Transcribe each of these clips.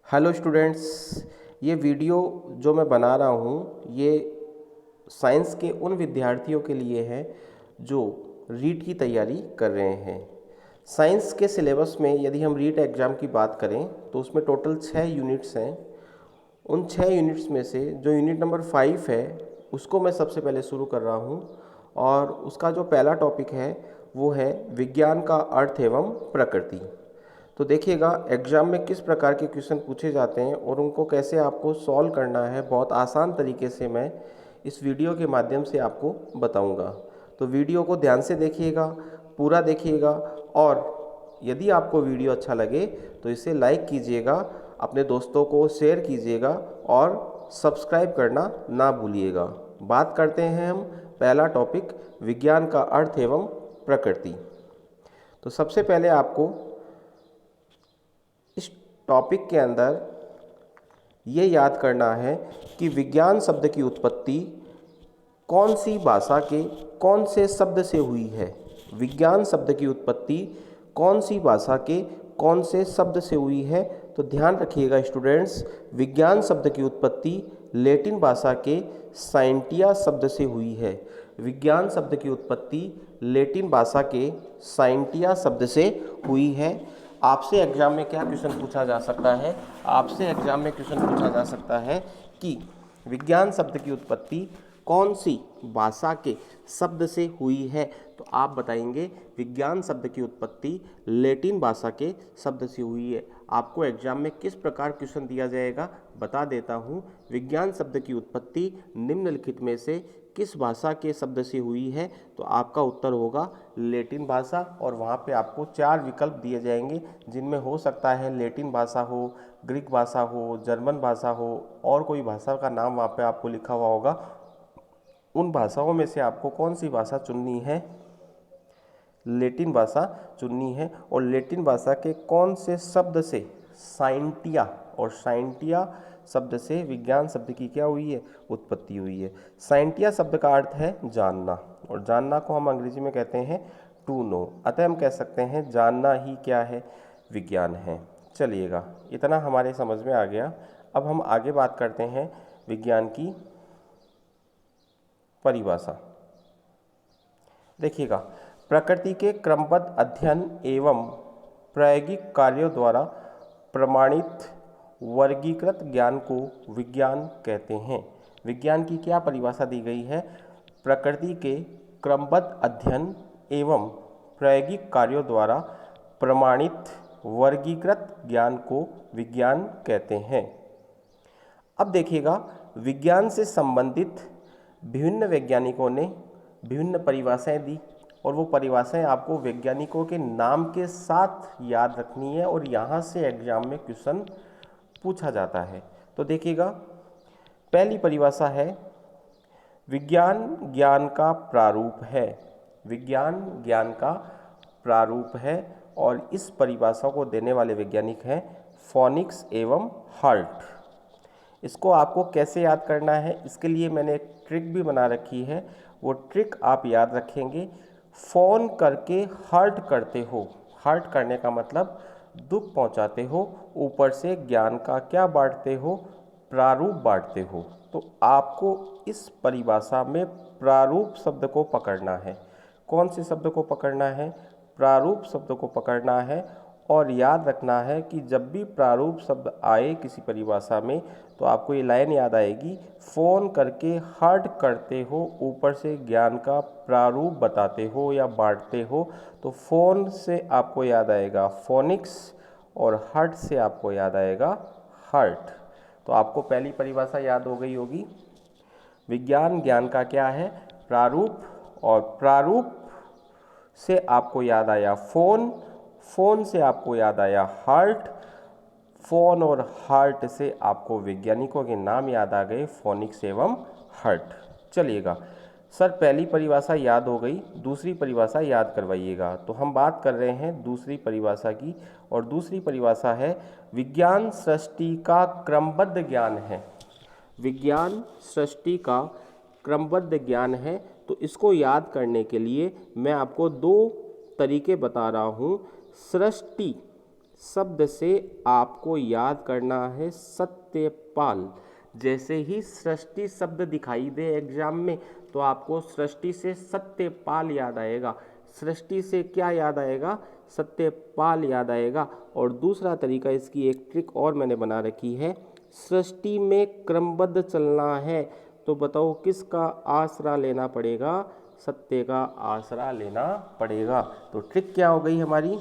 Hello students, ये video जो मैं बना रहा हूँ ये साइंस के उन विद्यार्थियों के लिए है जो रीट की तैयारी कर रहे हैं। साइंस के सिलेबस में यदि हम रीट एग्ज़ाम की बात करें तो उसमें टोटल 6 यूनिट्स हैं। उन 6 यूनिट्स में से जो यूनिट नंबर 5 है उसको मैं सबसे पहले शुरू कर रहा हूँ और उसका जो पहला टॉपिक है वो है विज्ञान का अर्थ एवं प्रकृति। तो देखिएगा एग्ज़ाम में किस प्रकार के क्वेश्चन पूछे जाते हैं और उनको कैसे आपको सॉल्व करना है, बहुत आसान तरीके से मैं इस वीडियो के माध्यम से आपको बताऊंगा। तो वीडियो को ध्यान से देखिएगा, पूरा देखिएगा और यदि आपको वीडियो अच्छा लगे तो इसे लाइक कीजिएगा, अपने दोस्तों को शेयर कीजिएगा और सब्सक्राइब करना ना भूलिएगा। बात करते हैं हम पहला टॉपिक विज्ञान का अर्थ एवं प्रकृति। तो सबसे पहले आपको इस टॉपिक के अंदर ये याद करना है कि विज्ञान शब्द की उत्पत्ति कौन सी भाषा के कौन से शब्द से हुई है। विज्ञान शब्द की उत्पत्ति कौन सी भाषा के कौन से शब्द से हुई है। तो ध्यान रखिएगा स्टूडेंट्स, विज्ञान शब्द की उत्पत्ति लैटिन भाषा के साइंटिया शब्द से हुई है। विज्ञान शब्द की उत्पत्ति लैटिन भाषा के साइंटिया शब्द से हुई है। आपसे एग्जाम में क्या क्वेश्चन पूछा जा सकता है? आपसे एग्जाम में क्वेश्चन पूछा जा सकता है कि विज्ञान शब्द की उत्पत्ति कौन सी भाषा के शब्द से हुई है। तो आप बताएंगे विज्ञान शब्द की उत्पत्ति लैटिन भाषा के शब्द से हुई है। आपको एग्जाम में किस प्रकार क्वेश्चन दिया जाएगा बता देता हूँ। विज्ञान शब्द की उत्पत्ति निम्नलिखित में से किस भाषा के शब्द से हुई है। तो आपका उत्तर होगा लैटिन भाषा और वहाँ पे आपको 4 विकल्प दिए जाएंगे जिनमें हो सकता है लैटिन भाषा हो, ग्रीक भाषा हो, जर्मन भाषा हो और कोई भाषा का नाम वहाँ पे आपको लिखा हुआ होगा। उन भाषाओं में से आपको कौन सी भाषा चुननी है? लैटिन भाषा चुननी है। और लैटिन भाषा के कौन से शब्द से? साइंटिया, और साइंटिया शब्द से विज्ञान शब्द की क्या हुई है? उत्पत्ति हुई है। साइंटिया शब्द का अर्थ है जानना और जानना को हम अंग्रेजी में कहते हैं टू नो। अतः हम कह सकते हैं जानना ही क्या है? विज्ञान है। चलिएगा, इतना हमारे समझ में आ गया। अब हम आगे बात करते हैं विज्ञान की परिभाषा। देखिएगा, प्रकृति के क्रमबद्ध अध्ययन एवं प्रायोगिक कार्यों द्वारा प्रमाणित वर्गीकृत ज्ञान को विज्ञान कहते हैं। विज्ञान की क्या परिभाषा दी गई है? प्रकृति के क्रमबद्ध अध्ययन एवं प्रायोगिक कार्यों द्वारा प्रमाणित वर्गीकृत ज्ञान को विज्ञान कहते हैं। अब देखिएगा, विज्ञान से संबंधित विभिन्न वैज्ञानिकों ने विभिन्न परिभाषाएं दी और वो परिभाषाएं आपको वैज्ञानिकों के नाम के साथ याद रखनी है और यहाँ से एग्जाम में क्वेश्चन पूछा जाता है। तो देखिएगा, पहली परिभाषा है विज्ञान ज्ञान का प्रारूप है। विज्ञान ज्ञान का प्रारूप है और इस परिभाषा को देने वाले वैज्ञानिक हैं फोनिक्स एवं हर्ट। इसको आपको कैसे याद करना है, इसके लिए मैंने एक ट्रिक भी बना रखी है। वो ट्रिक आप याद रखेंगे। फोन करके हर्ट करते हो। हर्ट करने का मतलब दुख पहुंचाते हो, ऊपर से ज्ञान का क्या बांटते हो? प्रारूप बांटते हो। तो आपको इस परिभाषा में प्रारूप शब्द को पकड़ना है। कौन से शब्द को पकड़ना है? प्रारूप शब्द को पकड़ना है। और याद रखना है कि जब भी प्रारूप शब्द आए किसी परिभाषा में तो आपको ये लाइन याद आएगी, फ़ोन करके हर्ट करते हो, ऊपर से ज्ञान का प्रारूप बताते हो या बांटते हो। तो फ़ोन से आपको याद आएगा फोनिक्स और हर्ट से आपको याद आएगा हर्ट। तो आपको पहली परिभाषा याद हो गई होगी। विज्ञान ज्ञान का क्या है? प्रारूप, और प्रारूप से आपको याद आया फोन, फोन से आपको याद आया हार्ट, फोन और हार्ट से आपको वैज्ञानिकों के नाम याद आ गए फोनिक्स एवं हर्ट। चलिएगा सर, पहली परिभाषा याद हो गई, दूसरी परिभाषा याद करवाइएगा। तो हम बात कर रहे हैं दूसरी परिभाषा की और दूसरी परिभाषा है विज्ञान सृष्टि का क्रमबद्ध ज्ञान है। विज्ञान सृष्टि का क्रमबद्ध ज्ञान है। तो इसको याद करने के लिए मैं आपको 2 तरीके बता रहा हूँ। सृष्टि शब्द से आपको याद करना है सत्यपाल। जैसे ही सृष्टि शब्द दिखाई दे एग्जाम में तो आपको सृष्टि से सत्यपाल याद आएगा। सृष्टि से क्या याद आएगा? सत्यपाल याद आएगा। और दूसरा तरीका, इसकी एक ट्रिक और मैंने बना रखी है। सृष्टि में क्रमबद्ध चलना है तो बताओ किसका आसरा लेना पड़ेगा? सत्य का आसरा लेना पड़ेगा। तो ट्रिक क्या हो गई हमारी?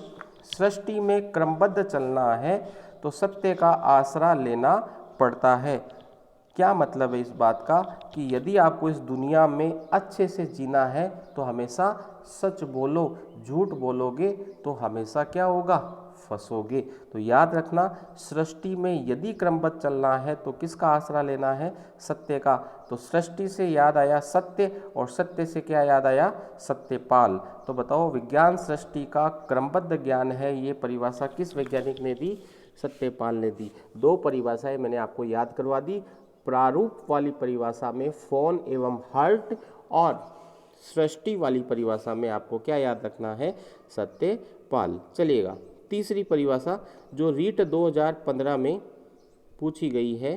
सृष्टि में क्रमबद्ध चलना है तो सत्य का आसरा लेना पड़ता है। क्या मतलब है इस बात का? कि यदि आपको इस दुनिया में अच्छे से जीना है तो हमेशा सच बोलो, झूठ बोलोगे तो हमेशा क्या होगा? फंसोगे। तो याद रखना, सृष्टि में यदि क्रमबद्ध चलना है तो किसका आसरा लेना है? सत्य का। तो सृष्टि से याद आया सत्य और सत्य से क्या याद आया? सत्यपाल। तो बताओ विज्ञान सृष्टि का क्रमबद्ध ज्ञान है, ये परिभाषा किस वैज्ञानिक ने दी? सत्यपाल ने दी। दो परिभाषाएं मैंने आपको याद करवा दी। प्रारूप वाली परिभाषा में फोन एवं हर्ट, और सृष्टि वाली परिभाषा में आपको क्या याद रखना है? सत्यपाल। चलिएगा तीसरी परिभाषा जो रीट 2015 में पूछी गई है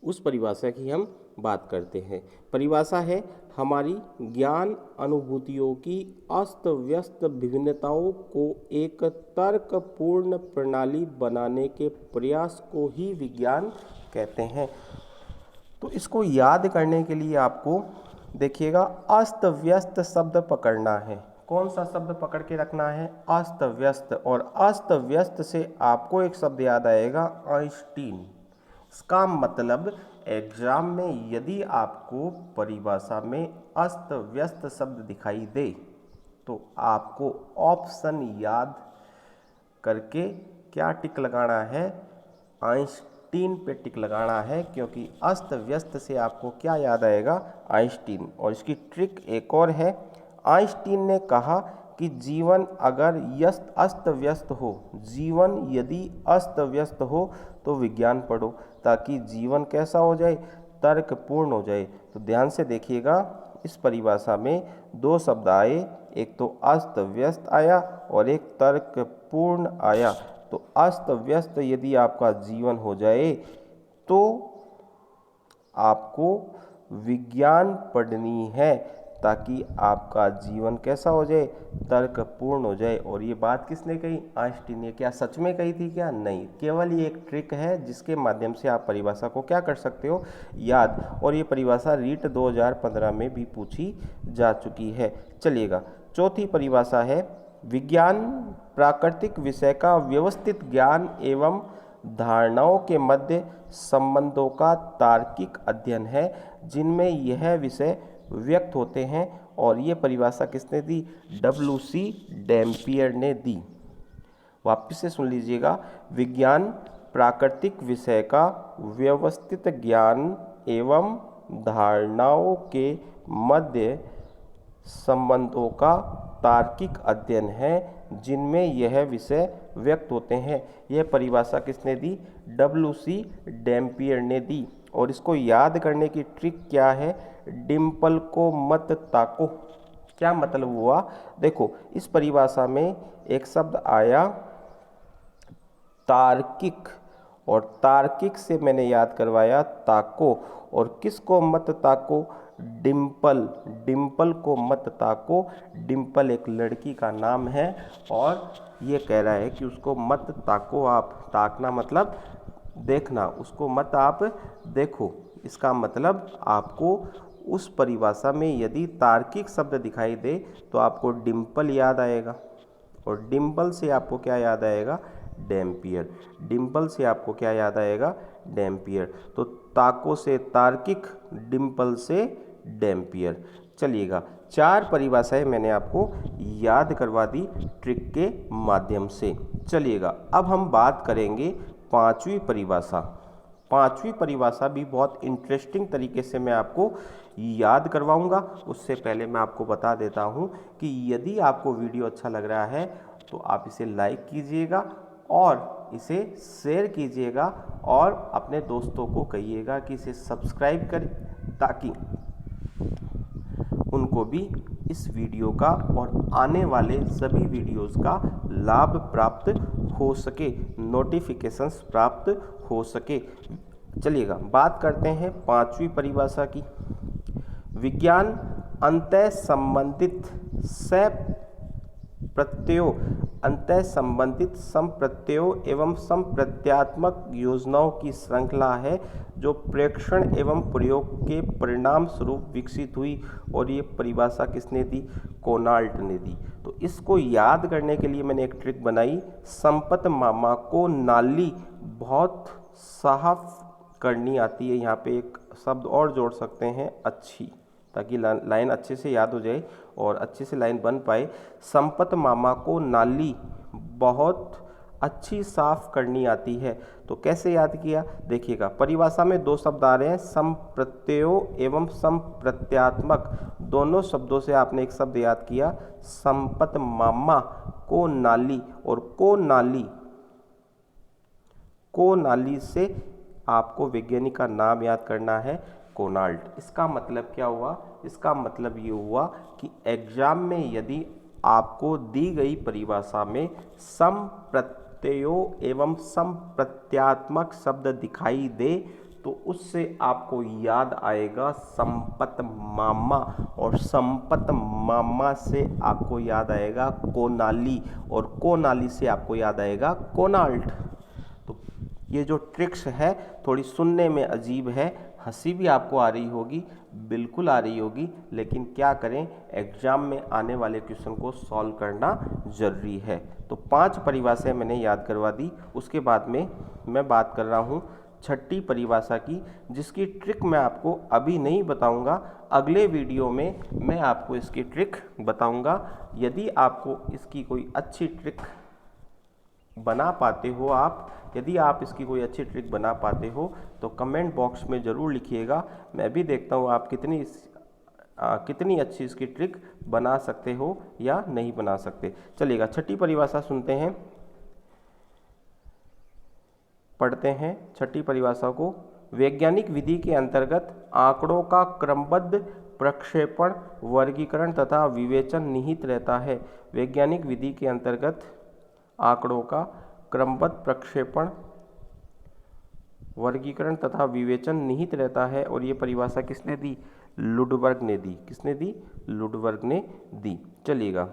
उस परिभाषा की हम बात करते हैं। परिभाषा है हमारी ज्ञान अनुभूतियों की अस्त व्यस्त विभिन्नताओं को एक तर्कपूर्ण प्रणाली बनाने के प्रयास को ही विज्ञान कहते हैं। तो इसको याद करने के लिए आपको देखिएगा अस्त व्यस्त शब्द पकड़ना है। कौन सा शब्द पकड़ के रखना है? अस्त व्यस्त। और अस्त व्यस्त से आपको एक शब्द याद आएगा, आइंस्टीन। इसका मतलब एग्जाम में यदि आपको परिभाषा में अस्त व्यस्त शब्द दिखाई दे तो आपको ऑप्शन याद करके क्या टिक लगाना है? आइंस्टीन पे टिक लगाना है, क्योंकि अस्त व्यस्त से आपको क्या याद आएगा? आइंस्टीन। और इसकी ट्रिक एक और है। आइंस्टीन ने कहा कि जीवन अगर अस्त व्यस्त हो, जीवन यदि अस्त व्यस्त हो तो विज्ञान पढ़ो, ताकि जीवन कैसा हो जाए? तर्कपूर्ण हो जाए। तो ध्यान से देखिएगा, इस परिभाषा में दो शब्द आए, एक तो अस्त व्यस्त आया और एक तर्कपूर्ण आया। तो अस्त व्यस्त यदि आपका जीवन हो जाए तो आपको विज्ञान पढ़नी है, ताकि आपका जीवन कैसा हो जाए? तर्कपूर्ण हो जाए। और ये बात किसने कही? आइंस्टीन ने। क्या सच में कही थी क्या? नहीं, केवल ये एक ट्रिक है जिसके माध्यम से आप परिभाषा को क्या कर सकते हो? याद। और ये परिभाषा रीट 2015 में भी पूछी जा चुकी है। चलिएगा चौथी परिभाषा है विज्ञान प्राकृतिक विषय का व्यवस्थित ज्ञान एवं धारणाओं के मध्य संबंधों का तार्किक अध्ययन है जिनमें यह विषय व्यक्त होते हैं। और ये परिभाषा किसने दी? WC डैम्पियर ने दी। वापस से सुन लीजिएगा, विज्ञान प्राकृतिक विषय का व्यवस्थित ज्ञान एवं धारणाओं के मध्य संबंधों का तार्किक अध्ययन है जिनमें यह विषय व्यक्त होते हैं। यह परिभाषा किसने दी? WC डैम्पियर ने दी। और इसको याद करने की ट्रिक क्या है? डिम्पल को मत ताको। क्या मतलब हुआ? देखो, इस परिभाषा में एक शब्द आया तार्किक, और तार्किक से मैंने याद करवाया ताको। और किसको मत ताको? डिम्पल। डिम्पल को मत ताको। डिम्पल एक लड़की का नाम है और ये कह रहा है कि उसको मत ताको आप। ताकना मतलब देखना, उसको मत आप देखो। इसका मतलब आपको उस परिभाषा में यदि तार्किक शब्द दिखाई दे तो आपको डिम्पल याद आएगा, और डिम्पल से आपको क्या याद आएगा? डैम्पियर। डिम्पल से आपको क्या याद आएगा? डैम्पियर। तो ताको से तार्किक, डिम्पल से डैम्पियर। चलिएगा, चार परिभाषाएं मैंने आपको याद करवा दी ट्रिक के माध्यम से। चलिएगा अब हम बात करेंगे पांचवी परिभाषा। पांचवी परिभाषा भी बहुत इंटरेस्टिंग तरीके से मैं आपको याद करवाऊंगा। उससे पहले मैं आपको बता देता हूं कि यदि आपको वीडियो अच्छा लग रहा है तो आप इसे लाइक कीजिएगा और इसे शेयर कीजिएगा और अपने दोस्तों को कहिएगा कि इसे सब्सक्राइब करें, ताकि उनको भी इस वीडियो का और आने वाले सभी वीडियोस का लाभ प्राप्त हो सके, नोटिफिकेशंस प्राप्त हो सके। चलिएगा बात करते हैं 5वीं परिभाषा की। विज्ञान अंतः संबंधित प्रत्ययों, अंतः संबंधित संप्रत्ययों एवं संप्रत्यात्मक योजनाओं की श्रृंखला है जो प्रेक्षण एवं प्रयोग के परिणाम स्वरूप विकसित हुई। और ये परिभाषा किसने दी? कोनाल्ट ने दी। तो इसको याद करने के लिए मैंने एक ट्रिक बनाई। संपत मामा को नाली बहुत साफ करनी आती है। यहाँ पे एक शब्द और जोड़ सकते हैं, अच्छी, ताकि लाइन अच्छे से याद हो जाए और अच्छे से लाइन बन पाए। संपत मामा को नाली बहुत अच्छी साफ करनी आती है। तो कैसे याद किया? देखिएगा, परिभाषा में 2 शब्द आ रहे हैं, संप्रत्ययों एवं संप्रत्यात्मक। दोनों शब्दों से आपने एक शब्द याद किया, संपत मामा को नाली। और को नाली से आपको वैज्ञानिक का नाम याद करना है, कोनाल्ट। इसका मतलब क्या हुआ? इसका मतलब ये हुआ कि एग्जाम में यदि आपको दी गई परिभाषा में संप्रत्ययों एवं संप्रत्यात्मक शब्द दिखाई दे तो उससे आपको याद आएगा संपत मामा, और संपत मामा से आपको याद आएगा कोनाली, और कोनाली से आपको याद आएगा कोनाल्ट। तो ये जो ट्रिक्स है थोड़ी सुनने में अजीब है, हंसी भी आपको आ रही होगी, बिल्कुल आ रही होगी, लेकिन क्या करें, एग्जाम में आने वाले क्वेश्चन को सॉल्व करना जरूरी है। तो 5 परिभाषाएं मैंने याद करवा दी। उसके बाद में मैं बात कर रहा हूँ 6ठी परिभाषा की, जिसकी ट्रिक मैं आपको अभी नहीं बताऊंगा, अगले वीडियो में मैं आपको इसकी ट्रिक बताऊंगा। यदि आपको इसकी कोई अच्छी ट्रिक बना पाते हो यदि आप इसकी कोई अच्छी ट्रिक बना पाते हो तो कमेंट बॉक्स में ज़रूर लिखिएगा। मैं भी देखता हूँ आप कितनी अच्छी इसकी ट्रिक बना सकते हो या नहीं बना सकते। चलिएगा 6ठी परिभाषा सुनते हैं, पढ़ते हैं 6ठी परिभाषा को। वैज्ञानिक विधि के अंतर्गत आंकड़ों का क्रमबद्ध प्रक्षेपण, वर्गीकरण तथा विवेचन निहित रहता है। वैज्ञानिक विधि के अंतर्गत आंकड़ों का क्रमबद्ध प्रक्षेपण, वर्गीकरण तथा विवेचन निहित रहता है। और ये परिभाषा किसने दी? लुडबर्ग ने दी। किसने दी? लुडबर्ग ने दी। चलिएगा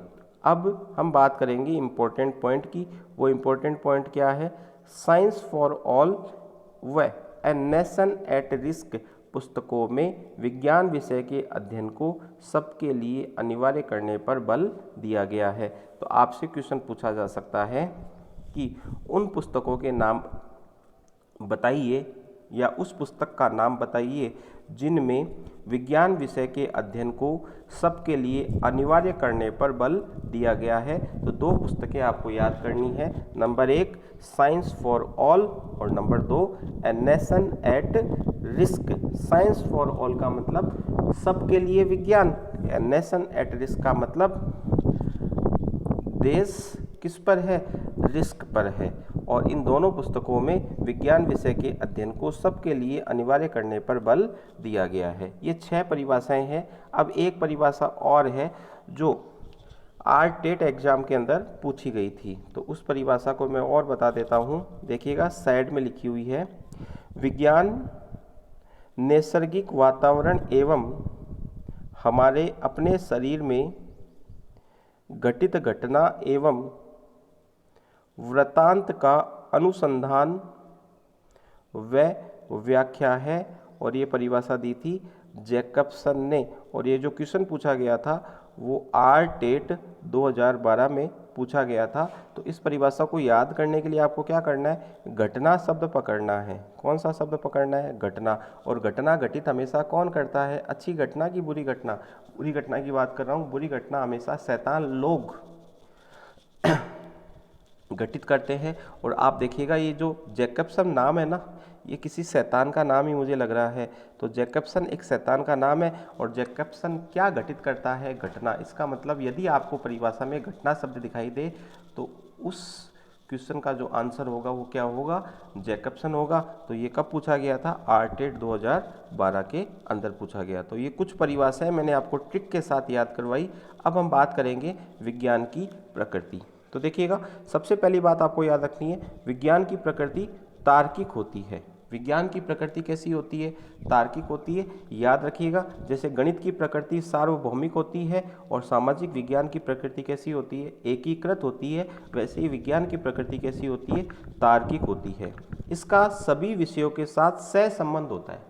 अब हम बात करेंगे इम्पोर्टेंट पॉइंट की। वो इम्पोर्टेंट पॉइंट क्या है? साइंस फॉर ऑल व ए नेशन एट रिस्क पुस्तकों में विज्ञान विषय के अध्ययन को सबके लिए अनिवार्य करने पर बल दिया गया है। तो आपसे क्वेश्चन पूछा जा सकता है कि उन पुस्तकों के नाम बताइए या उस पुस्तक का नाम बताइए जिनमें विज्ञान विषय के अध्ययन को सबके लिए अनिवार्य करने पर बल दिया गया है। तो 2 पुस्तकें आपको याद करनी है। नंबर 1 साइंस फॉर ऑल और number 2 a nation at risk. Science for all का मतलब सबके लिए विज्ञान, ए नेशन एट रिस्क का मतलब देश किस पर है? रिस्क पर है। और इन दोनों पुस्तकों में विज्ञान विषय के अध्ययन को सबके लिए अनिवार्य करने पर बल दिया गया है। ये 6 परिभाषाएं हैं। अब एक परिभाषा और है जो टेट एग्जाम के अंदर पूछी गई थी, तो उस परिभाषा को मैं और बता देता हूँ। देखिएगा साइड में लिखी हुई है, विज्ञान नैसर्गिक वातावरण एवं हमारे अपने शरीर में घटित घटना एवं वृत्तांत का अनुसंधान व व्याख्या है। और ये परिभाषा दी थी जैकबसन ने। और ये जो क्वेश्चन पूछा गया था वो टेट 2012 में पूछा गया था। तो इस परिभाषा को याद करने के लिए आपको क्या करना है? घटना शब्द पकड़ना है। कौन सा शब्द पकड़ना है? घटना। और घटना घटित हमेशा कौन करता है? अच्छी घटना की बुरी घटना? बुरी घटना की बात कर रहा हूँ। बुरी घटना हमेशा शैतान लोग घटित करते हैं। और आप देखिएगा ये जो जैकबसन नाम है ना, ये किसी शैतान का नाम ही मुझे लग रहा है। तो जैकबसन एक शैतान का नाम है। और जैकबसन क्या घटित करता है? घटना। इसका मतलब यदि आपको परिभाषा में घटना शब्द दिखाई दे तो उस क्वेश्चन का जो आंसर होगा वो क्या होगा, जैकबसन होगा। तो ये कब पूछा गया था, आरटेट 2012 के अंदर पूछा गया। तो ये कुछ परिभाषाएं मैंने आपको ट्रिक के साथ याद करवाई। अब हम बात करेंगे विज्ञान की प्रकृति। तो देखिएगा, सबसे पहली बात आपको याद रखनी है, विज्ञान की प्रकृति तार्किक होती है। विज्ञान की प्रकृति कैसी होती है, तार्किक होती है। याद रखिएगा, जैसे गणित की प्रकृति सार्वभौमिक होती है और सामाजिक विज्ञान की प्रकृति कैसी होती है, एकीकृत होती है, वैसे ही विज्ञान की प्रकृति कैसी होती है, तार्किक होती है। इसका सभी विषयों के साथ सहसंबंध होता है।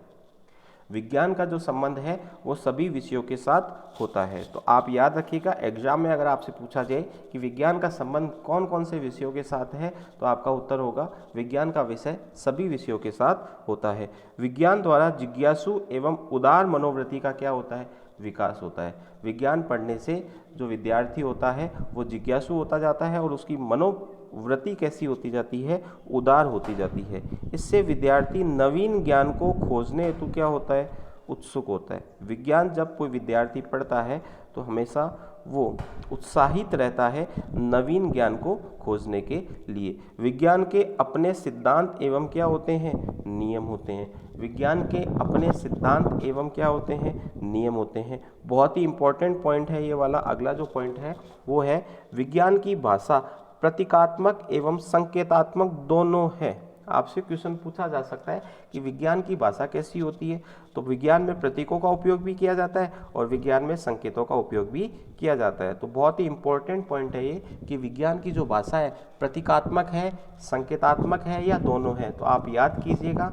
विज्ञान का जो संबंध है वो सभी विषयों के साथ होता है। तो आप याद रखिएगा, एग्जाम में अगर आपसे पूछा जाए कि विज्ञान का संबंध कौन कौन से विषयों के साथ है, तो आपका उत्तर होगा विज्ञान का विषय सभी विषयों के साथ होता है। विज्ञान द्वारा जिज्ञासु एवं उदार मनोवृत्ति का क्या होता है, विकास होता है। विज्ञान पढ़ने से जो विद्यार्थी होता है वो जिज्ञासु होता जाता है और उसकी मनोवृत्ति कैसी होती जाती है, उदार होती जाती है। इससे विद्यार्थी नवीन ज्ञान को खोजने हेतु क्या होता है, उत्सुक होता है। विज्ञान जब कोई विद्यार्थी पढ़ता है तो हमेशा वो उत्साहित रहता है नवीन ज्ञान को खोजने के लिए। विज्ञान के अपने सिद्धांत एवं क्या होते हैं, नियम होते हैं। विज्ञान के अपने सिद्धांत एवं क्या होते हैं, नियम होते हैं। बहुत ही इंपॉर्टेंट पॉइंट है ये वाला। अगला जो पॉइंट है वो है विज्ञान की भाषा प्रतीकात्मक एवं संकेतात्मक दोनों है। आपसे क्वेश्चन पूछा जा सकता है कि विज्ञान की भाषा कैसी होती है, तो विज्ञान में प्रतीकों का उपयोग भी किया जाता है और विज्ञान में संकेतों का उपयोग भी किया जाता है। तो बहुत ही इंपॉर्टेंट पॉइंट है ये कि विज्ञान की जो भाषा है प्रतीकात्मक है, संकेतात्मक है या दोनों है। तो आप याद कीजिएगा,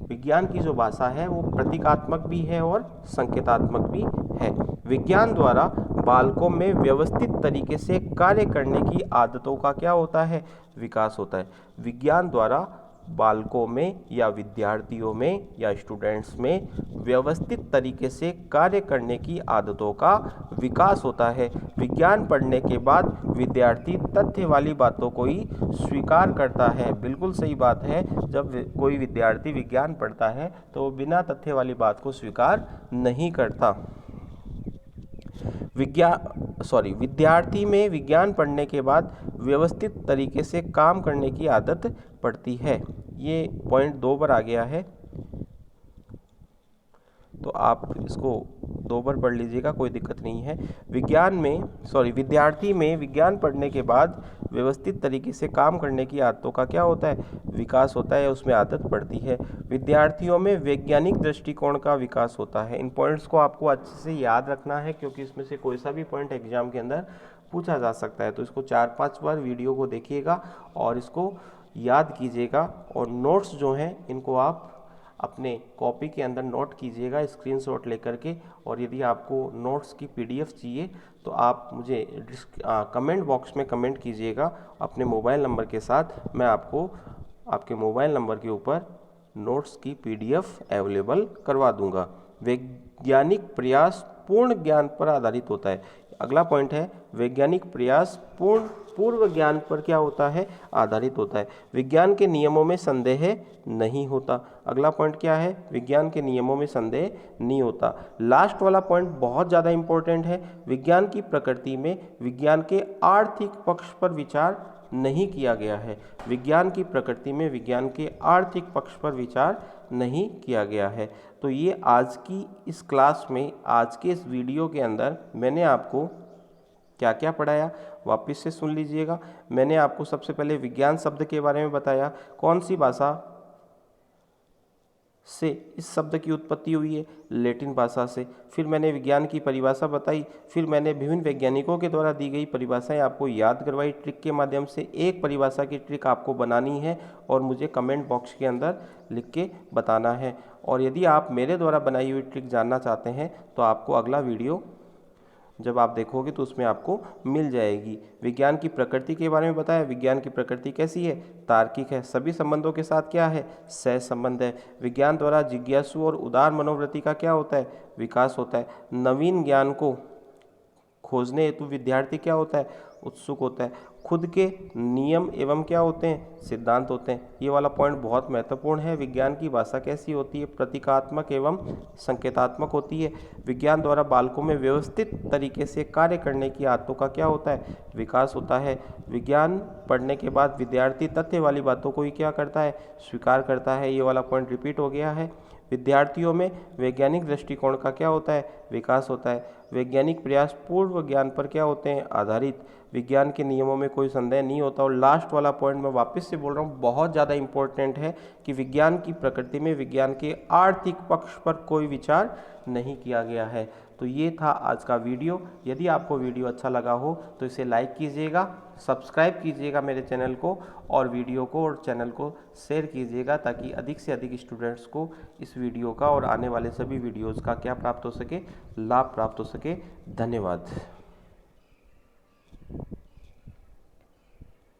विज्ञान की जो भाषा है वो प्रतीकात्मक भी है और संकेतात्मक भी है। विज्ञान द्वारा बालकों में व्यवस्थित तरीके से कार्य करने की आदतों का क्या होता है, विकास होता है। विज्ञान द्वारा बालकों में या विद्यार्थियों में या स्टूडेंट्स में व्यवस्थित तरीके से कार्य करने की आदतों का विकास होता है। विज्ञान पढ़ने के बाद विद्यार्थी तथ्य वाली बातों को ही स्वीकार करता है। बिल्कुल सही बात है, जब कोई विद्यार्थी विज्ञान पढ़ता है तो वो बिना तथ्य वाली बात को स्वीकार नहीं करता। विद्यार्थी में विज्ञान पढ़ने के बाद व्यवस्थित तरीके से काम करने की आदत पड़ती है। ये पॉइंट 2 बार आ गया है, तो आप इसको 2 बार पढ़ लीजिएगा, कोई दिक्कत नहीं है। विद्यार्थी में विज्ञान पढ़ने के बाद व्यवस्थित तरीके से काम करने की आदतों का क्या होता है, विकास होता है, उसमें आदत पड़ती है। विद्यार्थियों में वैज्ञानिक दृष्टिकोण का विकास होता है। इन पॉइंट्स को आपको अच्छे से याद रखना है क्योंकि इसमें से कोई सा भी पॉइंट एग्जाम के अंदर पूछा जा सकता है। तो इसको 4-5 बार वीडियो को देखिएगा और इसको याद कीजिएगा और नोट्स जो हैं इनको आप अपने कॉपी के अंदर नोट कीजिएगा स्क्रीनशॉट लेकर के। और यदि आपको नोट्स की पीडीएफ चाहिए तो आप मुझे कमेंट बॉक्स में कमेंट कीजिएगा अपने मोबाइल नंबर के साथ। मैं आपको आपके मोबाइल नंबर के ऊपर नोट्स की पीडीएफ अवेलेबल करवा दूंगा। वैज्ञानिक प्रयास पूर्ण ज्ञान पर आधारित होता है। अगला पॉइंट है वैज्ञानिक प्रयास पूर्व ज्ञान पर क्या होता है, आधारित होता है। विज्ञान के नियमों में संदेह नहीं होता। अगला पॉइंट क्या है, विज्ञान के नियमों में संदेह नहीं होता। लास्ट वाला पॉइंट बहुत ज़्यादा इंपॉर्टेंट है। विज्ञान की प्रकृति में विज्ञान के आर्थिक पक्ष पर विचार नहीं किया गया है। विज्ञान की प्रकृति में विज्ञान के आर्थिक पक्ष पर विचार नहीं किया गया है। तो ये आज की इस क्लास में, आज के इस वीडियो के अंदर मैंने आपको क्या क्या पढ़ाया, वापस से सुन लीजिएगा। मैंने आपको सबसे पहले विज्ञान शब्द के बारे में बताया, कौन सी भाषा से इस शब्द की उत्पत्ति हुई है, लैटिन भाषा से। फिर मैंने विज्ञान की परिभाषा बताई, फिर मैंने विभिन्न वैज्ञानिकों के द्वारा दी गई परिभाषाएं आपको याद करवाई ट्रिक के माध्यम से। एक परिभाषा की ट्रिक आपको बनानी है और मुझे कमेंट बॉक्स के अंदर लिख के बताना है। और यदि आप मेरे द्वारा बनाई हुई ट्रिक जानना चाहते हैं तो आपको अगला वीडियो जब आप देखोगे तो उसमें आपको मिल जाएगी। विज्ञान की प्रकृति के बारे में बताया, विज्ञान की प्रकृति कैसी है, तार्किक है, सभी संबंधों के साथ क्या है, सहसंबंध है। विज्ञान द्वारा जिज्ञासु और उदार मनोवृत्ति का क्या होता है, विकास होता है। नवीन ज्ञान को खोजने हेतु विद्यार्थी क्या होता है, उत्सुक होता है। खुद के नियम एवं क्या होते हैं, सिद्धांत होते हैं। ये वाला पॉइंट बहुत महत्वपूर्ण है। विज्ञान की भाषा कैसी होती है, प्रतीकात्मक एवं संकेतात्मक होती है। विज्ञान द्वारा बालकों में व्यवस्थित तरीके से कार्य करने की आदतों का क्या होता है, विकास होता है। विज्ञान पढ़ने के बाद विद्यार्थी तथ्य वाली बातों को ही क्या करता है, स्वीकार करता है। ये वाला पॉइंट रिपीट हो गया है। विद्यार्थियों में वैज्ञानिक दृष्टिकोण का क्या होता है, विकास होता है। वैज्ञानिक प्रयास पूर्व ज्ञान पर क्या होते हैं, आधारित। विज्ञान के नियमों में कोई संदेह नहीं होता। और लास्ट वाला पॉइंट मैं वापस से बोल रहा हूँ, बहुत ज़्यादा इंपॉर्टेंट है कि विज्ञान की प्रकृति में विज्ञान के आर्थिक पक्ष पर कोई विचार नहीं किया गया है। तो ये था आज का वीडियो। यदि आपको वीडियो अच्छा लगा हो तो इसे लाइक कीजिएगा, सब्सक्राइब कीजिएगा मेरे चैनल को, और वीडियो को और चैनल को शेयर कीजिएगा, ताकि अधिक से अधिक स्टूडेंट्स को इस वीडियो का और आने वाले सभी वीडियोज़ का क्या प्राप्त हो सके, लाभ प्राप्त हो सके। धन्यवाद।